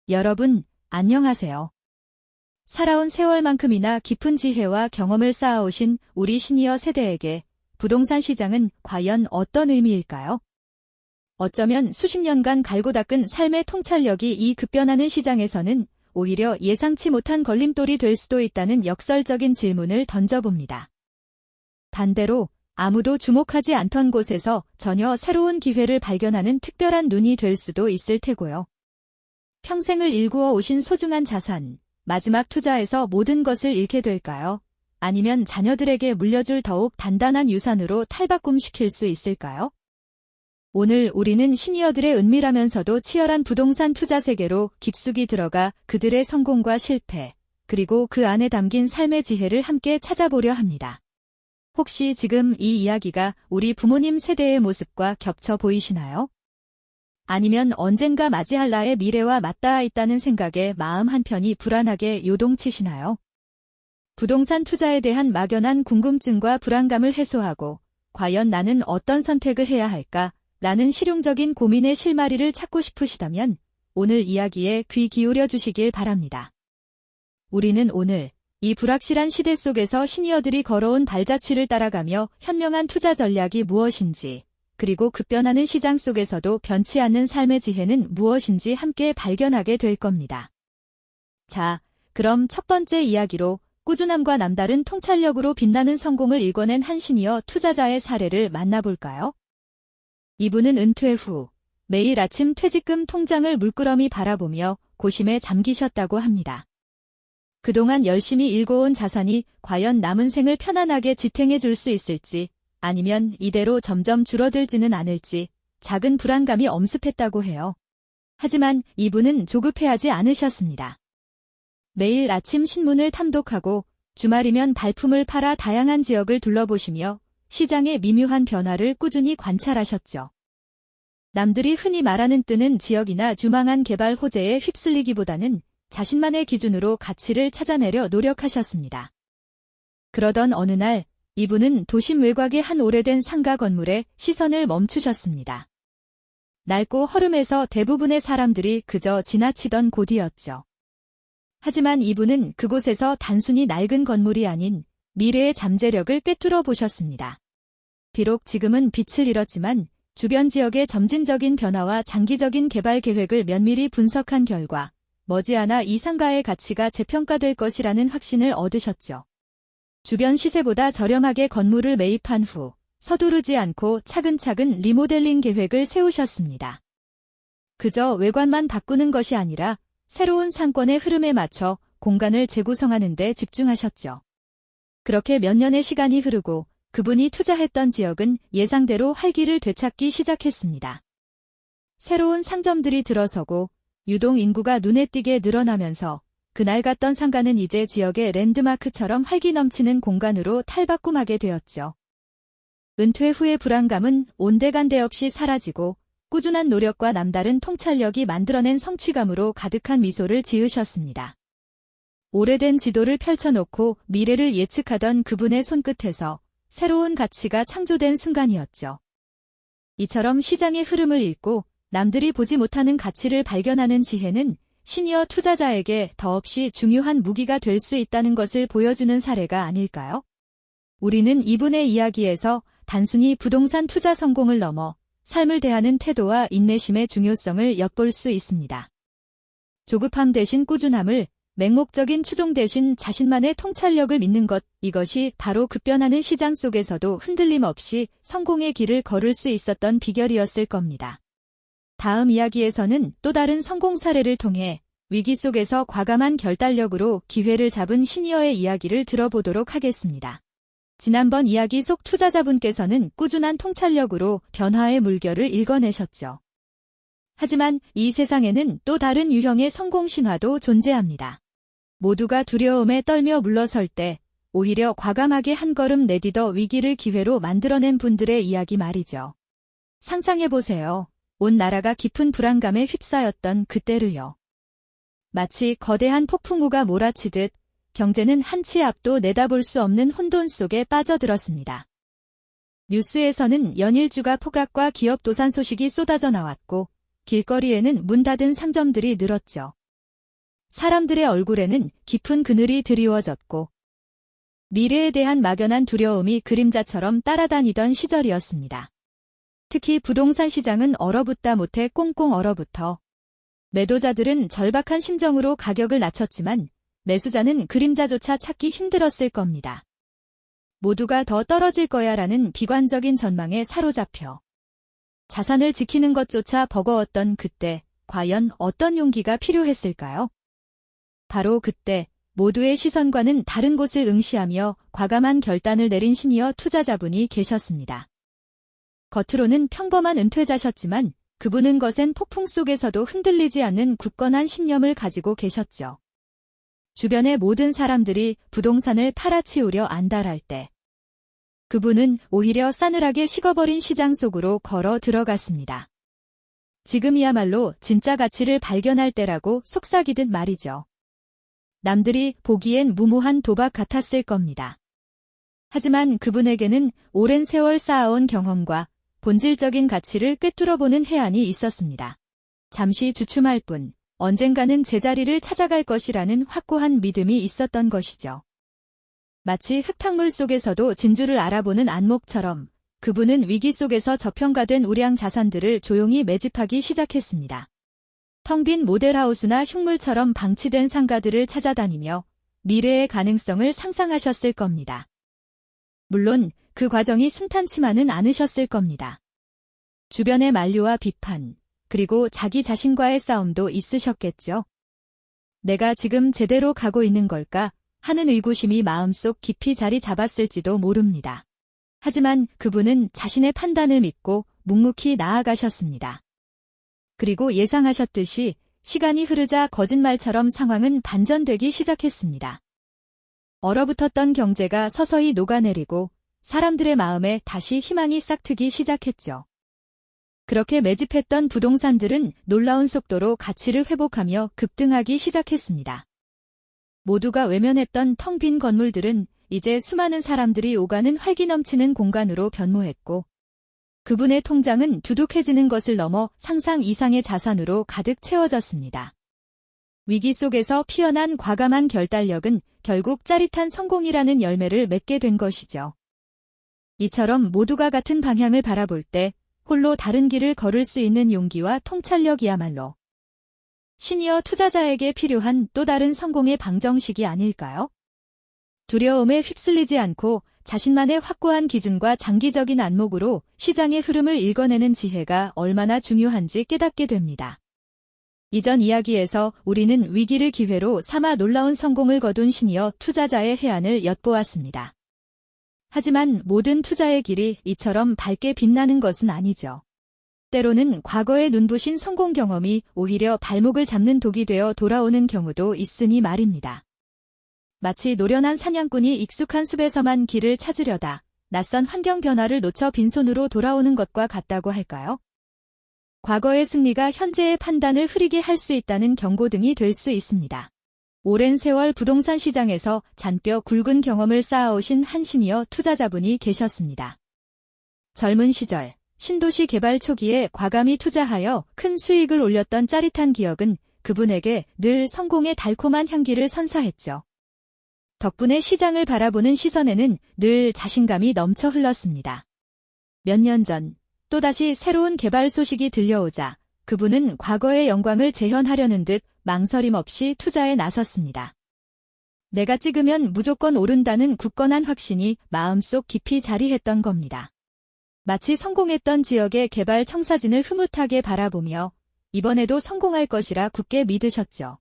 여러분, 안녕하세요. 살아온 세월만큼이나 깊은 지혜와 경험을 쌓아오신 우리 시니어 세대에게 부동산 시장은 과연 어떤 의미일까요? 어쩌면 수십 년간 갈고 닦은 삶의 통찰력이 이 급변하는 시장에서는 오히려 예상치 못한 걸림돌이 될 수도 있다는 역설적인 질문을 던져봅니다. 반대로 아무도 주목하지 않던 곳에서 전혀 새로운 기회를 발견하는 특별한 눈이 될 수도 있을 테고요. 평생을 일구어 오신 소중한 자산, 마지막 투자에서 모든 것을 잃게 될까요? 아니면 자녀들에게 물려줄 더욱 단단한 유산으로 탈바꿈시킬 수 있을까요? 오늘 우리는 시니어들의 은밀하면서도 치열한 부동산 투자 세계로 깊숙이 들어가 그들의 성공과 실패, 그리고 그 안에 담긴 삶의 지혜를 함께 찾아보려 합니다. 혹시 지금 이 이야기가 우리 부모님 세대의 모습과 겹쳐 보이시나요? 아니면 언젠가 맞이할 나의 미래와 맞닿아 있다는 생각에 마음 한편이 불안하게 요동치시나요? 부동산 투자에 대한 막연한 궁금증과 불안감을 해소하고 과연 나는 어떤 선택을 해야 할까? 라는 실용적인 고민의 실마리를 찾고 싶으시다면 오늘 이야기에 귀 기울여 주시길 바랍니다. 우리는 오늘 이 불확실한 시대 속에서 시니어들이 걸어온 발자취를 따라가며 현명한 투자 전략이 무엇인지, 그리고 급변하는 시장 속에서도 변치 않는 삶의 지혜는 무엇인지 함께 발견하게 될 겁니다. 자, 그럼 첫 번째 이야기로 꾸준함과 남다른 통찰력으로 빛나는 성공을 일궈낸 한 시니어 투자자의 사례를 만나볼까요? 이분은 은퇴 후 매일 아침 퇴직금 통장을 물끄러미 바라보며 고심에 잠기셨다고 합니다. 그동안 열심히 일궈온 자산이 과연 남은 생을 편안하게 지탱해 줄 수 있을지, 아니면 이대로 점점 줄어들지는 않을지 작은 불안감이 엄습했다고 해요. 하지만 이분은 조급해하지 않으셨습니다. 매일 아침 신문을 탐독하고 주말이면 발품을 팔아 다양한 지역을 둘러보시며 시장의 미묘한 변화를 꾸준히 관찰하셨죠. 남들이 흔히 말하는 뜨는 지역이나 유망한 개발 호재에 휩쓸리기보다는 자신만의 기준으로 가치를 찾아내려 노력하셨습니다. 그러던 어느 날 이분은 도심 외곽의 한 오래된 상가 건물에 시선을 멈추셨습니다. 낡고 허름해서 대부분의 사람들이 그저 지나치던 곳이었죠. 하지만 이분은 그곳에서 단순히 낡은 건물이 아닌 미래의 잠재력을 꿰뚫어 보셨습니다. 비록 지금은 빛을 잃었지만 주변 지역의 점진적인 변화와 장기적인 개발 계획을 면밀히 분석한 결과 머지않아 이 상가의 가치가 재평가될 것이라는 확신을 얻으셨죠. 주변 시세보다 저렴하게 건물을 매입한 후 서두르지 않고 차근차근 리모델링 계획을 세우셨습니다. 그저 외관만 바꾸는 것이 아니라 새로운 상권의 흐름에 맞춰 공간을 재구성하는 데 집중하셨죠. 그렇게 몇 년의 시간이 흐르고 그분이 투자했던 지역은 예상대로 활기를 되찾기 시작했습니다. 새로운 상점들이 들어서고 유동 인구가 눈에 띄게 늘어나면서 그날 갔던 상가는 이제 지역의 랜드마크처럼 활기 넘치는 공간으로 탈바꿈하게 되었죠. 은퇴 후의 불안감은 온데간데 없이 사라지고 꾸준한 노력과 남다른 통찰력이 만들어낸 성취감으로 가득한 미소를 지으셨습니다. 오래된 지도를 펼쳐놓고 미래를 예측하던 그분의 손끝에서 새로운 가치가 창조된 순간이었죠. 이처럼 시장의 흐름을 읽고 남들이 보지 못하는 가치를 발견하는 지혜는 시니어 투자자에게 더없이 중요한 무기가 될 수 있다는 것을 보여주는 사례가 아닐까요? 우리는 이분의 이야기에서 단순히 부동산 투자 성공을 넘어 삶을 대하는 태도와 인내심의 중요성을 엿볼 수 있습니다. 조급함 대신 꾸준함을, 맹목적인 추종 대신 자신만의 통찰력을 믿는 것, 이것이 바로 급변하는 시장 속에서도 흔들림 없이 성공의 길을 걸을 수 있었던 비결이었을 겁니다. 다음 이야기에서는 또 다른 성공 사례를 통해 위기 속에서 과감한 결단력으로 기회를 잡은 시니어의 이야기를 들어보도록 하겠습니다. 지난번 이야기 속 투자자분께서는 꾸준한 통찰력으로 변화의 물결을 읽어내셨죠. 하지만 이 세상에는 또 다른 유형의 성공 신화도 존재합니다. 모두가 두려움에 떨며 물러설 때 오히려 과감하게 한 걸음 내디뎌 위기를 기회로 만들어낸 분들의 이야기 말이죠. 상상해보세요. 온 나라가 깊은 불안감에 휩싸였던 그때를요. 마치 거대한 폭풍우가 몰아치듯 경제는 한치 앞도 내다볼 수 없는 혼돈 속에 빠져들었습니다. 뉴스에서는 연일주가 폭락과 기업 도산 소식이 쏟아져 나왔고 길거리에는 문 닫은 상점들이 늘었죠. 사람들의 얼굴에는 깊은 그늘이 드리워졌고 미래에 대한 막연한 두려움이 그림자처럼 따라다니던 시절이었습니다. 특히 부동산 시장은 얼어붙다 못해 꽁꽁 얼어붙어 매도자들은 절박한 심정으로 가격을 낮췄지만 매수자는 그림자조차 찾기 힘들었을 겁니다. 모두가 더 떨어질 거야라는 비관적인 전망에 사로잡혀 자산을 지키는 것조차 버거웠던 그때 과연 어떤 용기가 필요했을까요? 바로 그때 모두의 시선과는 다른 곳을 응시하며 과감한 결단을 내린 시니어 투자자분이 계셨습니다. 겉으로는 평범한 은퇴자셨지만 그분은 거센 폭풍 속에서도 흔들리지 않는 굳건한 신념을 가지고 계셨죠. 주변의 모든 사람들이 부동산을 팔아치우려 안달할 때 그분은 오히려 싸늘하게 식어버린 시장 속으로 걸어 들어갔습니다. 지금이야말로 진짜 가치를 발견할 때라고 속삭이듯 말이죠. 남들이 보기엔 무모한 도박 같았을 겁니다. 하지만 그분에게는 오랜 세월 쌓아온 경험과 본질적인 가치를 꿰뚫어보는 해안이 있었습니다. 잠시 주춤할 뿐 언젠가는 제자리를 찾아갈 것이라는 확고한 믿음이 있었던 것이죠. 마치 흙탕물 속에서도 진주를 알아보는 안목처럼 그분은 위기 속에서 저평가된 우량 자산들을 조용히 매집하기 시작했습니다. 텅 빈 모델하우스나 흉물처럼 방치된 상가들을 찾아다니며 미래의 가능성을 상상하셨을 겁니다. 물론 그 과정이 순탄치만은 않으셨을 겁니다. 주변의 만류와 비판, 그리고 자기 자신과의 싸움도 있으셨겠죠. 내가 지금 제대로 가고 있는 걸까 하는 의구심이 마음속 깊이 자리 잡았을지도 모릅니다. 하지만 그분은 자신의 판단을 믿고 묵묵히 나아가셨습니다. 그리고 예상하셨듯이 시간이 흐르자 거짓말처럼 상황은 반전되기 시작했습니다. 얼어붙었던 경제가 서서히 녹아내리고 사람들의 마음에 다시 희망이 싹트기 시작했죠. 그렇게 매집했던 부동산들은 놀라운 속도로 가치를 회복하며 급등하기 시작했습니다. 모두가 외면했던 텅 빈 건물들은 이제 수많은 사람들이 오가는 활기 넘치는 공간으로 변모했고 그분의 통장은 두둑해지는 것을 넘어 상상 이상의 자산으로 가득 채워졌습니다. 위기 속에서 피어난 과감한 결단력은 결국 짜릿한 성공이라는 열매를 맺게 된 것이죠. 이처럼 모두가 같은 방향을 바라볼 때 홀로 다른 길을 걸을 수 있는 용기와 통찰력이야말로 시니어 투자자에게 필요한 또 다른 성공의 방정식이 아닐까요? 두려움에 휩쓸리지 않고 자신만의 확고한 기준과 장기적인 안목으로 시장의 흐름을 읽어내는 지혜가 얼마나 중요한지 깨닫게 됩니다. 이전 이야기에서 우리는 위기를 기회로 삼아 놀라운 성공을 거둔 시니어 투자자의 해안을 엿보았습니다. 하지만 모든 투자의 길이 이처럼 밝게 빛나는 것은 아니죠. 때로는 과거의 눈부신 성공 경험이 오히려 발목을 잡는 독이 되어 돌아오는 경우도 있으니 말입니다. 마치 노련한 사냥꾼이 익숙한 숲에서만 길을 찾으려다 낯선 환경 변화를 놓쳐 빈손으로 돌아오는 것과 같다고 할까요? 과거의 승리가 현재의 판단을 흐리게 할 수 있다는 경고등이 될 수 있습니다. 오랜 세월 부동산 시장에서 잔뼈 굵은 경험을 쌓아오신 한 시니어 투자자분이 계셨습니다. 젊은 시절 신도시 개발 초기에 과감히 투자하여 큰 수익을 올렸던 짜릿한 기억은 그분에게 늘 성공의 달콤한 향기를 선사했죠. 덕분에 시장을 바라보는 시선에는 늘 자신감이 넘쳐 흘렀습니다. 몇 년 전 또다시 새로운 개발 소식이 들려오자 그분은 과거의 영광을 재현하려는 듯 망설임 없이 투자에 나섰습니다. 내가 찍으면 무조건 오른다는 굳건한 확신이 마음속 깊이 자리했던 겁니다. 마치 성공했던 지역의 개발 청사진을 흐뭇하게 바라보며 이번에도 성공할 것이라 굳게 믿으셨죠.